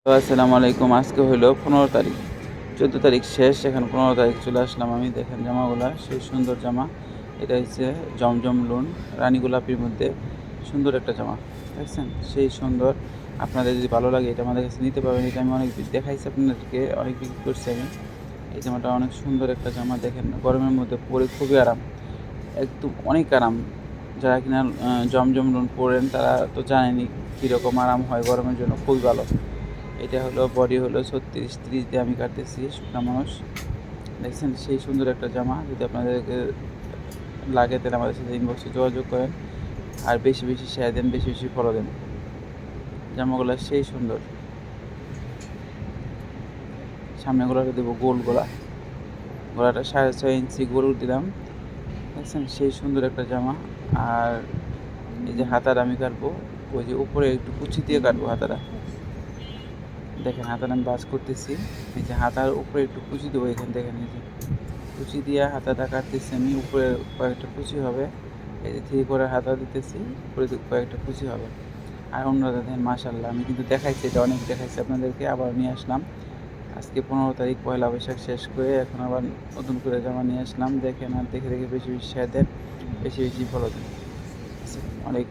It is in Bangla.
তো আসসালামু আলাইকুম। আজকে হইলো 15 তারিখ। 14 তারিখ শেষ, এখন 15 তারিখ চলে আসলাম আমি। দেখেন জামাগুলা সেই সুন্দর জামা। এটা হচ্ছে জমজম লোন রানী গোলাপির মধ্যে সুন্দর একটা জামা। দেখছেন? সেই সুন্দর। আপনাদের যদি ভালো লাগে এটা আমাদের কাছে নিতে পারবেন। এটা আমি অনেক দেখাইছি আপনাদেরকে, অনেক বিক্রি করছি আমি। এই জামাটা অনেক সুন্দর একটা জামা। দেখেন গরমের মধ্যে পরে খুবই আরাম। একদম অনেক আরাম। যারা কিনা জমজম লোন পরেন তারা তো জানেনই কীরকম আরাম হয় গরমের জন্য, খুবই ভালো। এটা হলো বডি হলো 36-30 দিয়ে আমি কাটতেছি, শুকনা মানুষ। দেখছেন সেই সুন্দর একটা জামা। যদি আপনাদেরকে লাগে তাহলে আমাদের সাথে ইনবক্সে যোগাযোগ করেন, আর বেশি বেশি শেয়ার দেন, বেশি বেশি ফলো দেন। জামাগুলো সেই সুন্দর। সামনে গলাটা দেবো গোল গলা, গলাটা 6.5 ইঞ্চি গোল দিলাম। দেখছেন সেই সুন্দর একটা জামা। আর এই যে হাতাটা আমি কাটবো, ওই যে উপরে একটু কুচি দিয়ে কাটবো হাতাটা। দেখেন হাতাটা আমি বাজ করতেছি। এই যে হাতার উপরে একটু কুচি দেবো, এখান দেখেন এই যে কুচি দিয়ে হাতাটা কাটতেছি আমি। উপরে কয়েকটা কুচি হবে, এই যে থ্রি করে হাতা দিতেছি, উপরে কয়েকটা কুচি হবে। আর অন্যটা দেখেন মাশাআল্লাহ, আমি কিন্তু দেখাইছি, এটা অনেক দেখাইছি আপনাদেরকে, আবার নিয়ে আসলাম। আজকে 15 তারিখ, পয়লা বৈশাখ শেষ করে এখন আবার নতুন করে জামা নিয়ে আসলাম। দেখেন আর দেখে দেখে বেশি বেশি শেয়ার দেন, বেশি বেশি ফলো দেন। অনেক